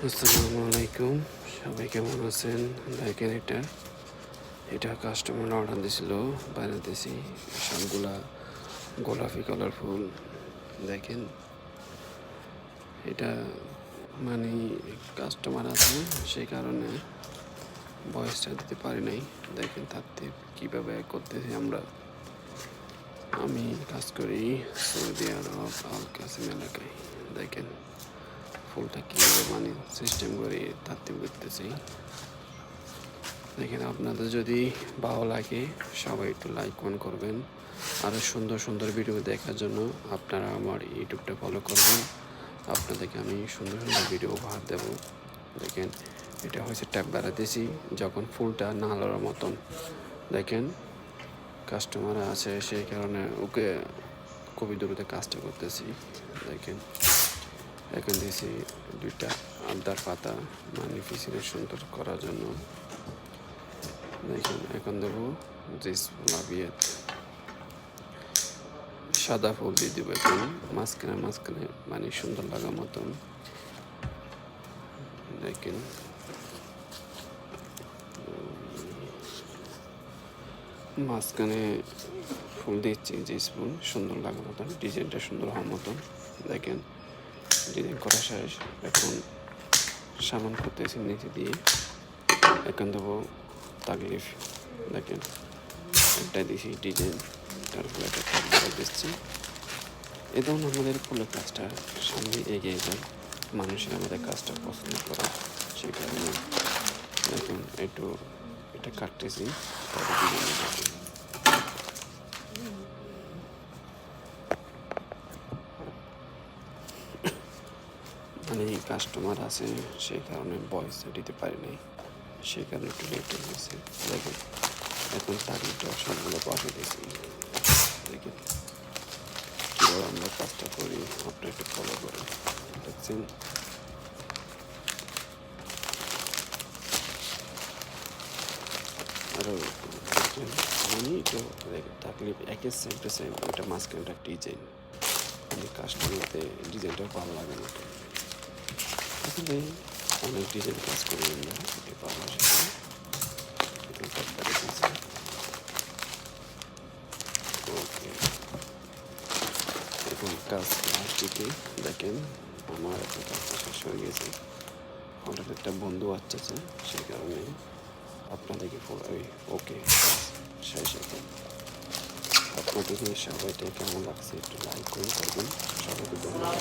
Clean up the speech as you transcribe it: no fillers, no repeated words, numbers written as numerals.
আসসালামু আলাইকুম, সবাই কেমন আছেন? দেখেন, এটা কাস্টমার অর্ডার দিয়েছিল, বানাতেছি সবগুলা গোলাপি কালারফুল। দেখেন, এটা মানে কাস্টমার আছে, সেই কারণে ভয়েসটা দিতে পারি নাই। দেখেন থাকতে কীভাবে করতেছি আমি কাজ করি সৌদি আরব আল কাসিম এলাকায়। দেখেন ফুলটা কীভাবে মানে সিস্টেম করে তাত্ত্বিক করতেছি। দেখেন, আপনাদের যদি ভালো লাগে সবাই একটু লাইক কমেন্ট করবেন। আরও সুন্দর সুন্দর ভিডিও দেখার জন্য আপনারা আমার ইউটিউবটা ফলো করবেন। আপনাদেরকে আমি সুন্দর সুন্দর ভিডিও উপহার দেব। দেখেন, এটা হয়েছে ট্যাপ বেড়াতেছি যখন ফুলটা না লড়ার মতন। দেখেন কাস্টমার আছে, সেই কারণে ওকে খুবই দ্রুত কাজটা করতেছি। দেখেন এখন দিয়েছি দুইটা আবদার পাতা মানে পিছনে সুন্দর করার জন্য। দেখেন এখন দেবো জিস লাভিয়েত, সাদা ফুল দিয়ে দেবো এখন মাঝখানে মানে সুন্দর লাগার মতন। দেখেন মাঝখানে ফুল দিচ্ছি জিস ফুল সুন্দর লাগার মতন, ডিজাইনটা সুন্দর হওয়ার মতন। দেখেন ডিজাইন করা শেষ, এখন সামান করতেছি নিচে দিয়ে। এখন দেবো তাকলিফ। দেখেন একটা দিয়েছি ডিজাইন, তারপরে একটা তাকলিফ দিচ্ছি। এ ধরুন আমাদের ফুলের কাজটা সামনে এগিয়ে যায়, মানুষের আমাদের কাজটা পছন্দ করে, সেই কারণে দেখুন একটু এটা কাটতেছি। মানে কাস্টমার আছে, সেই কারণে ভয়েস দিতে পারি নাই, সেই কারণে একটু লেট হয়ে গেছে। দেখুন এখন তারিখটা সবগুলো বসে দিয়েছি। দেখুন কীভাবে আমরা কাজটা করি, আপনারা একটু ফলো করেন। দেখছেন আরও দেখছেন আমি তো থাকলে একের সেম টু সেম, ওইটা মাঝখানটা ডিজাইন আমি কাস্টমারতে ডিজাইনটাও ভালো লাগে না। আসলে অনেক ডিজাইন কাজ করি আমরা, এই বাংলাদেশে ওকে। এখন কাজ দিকে দেখেন আমার একটা কাজটা শেষ হয়ে গেছে। হঠাৎ একটা বন্ধু আসছে, সেই কারণে আপনাদেরকে ওকে শেষ। এখন আপনাদেরকে সবাইটা কেমন লাগছে একটু লাইক করবেন, সবাইকে ধন্যবাদ।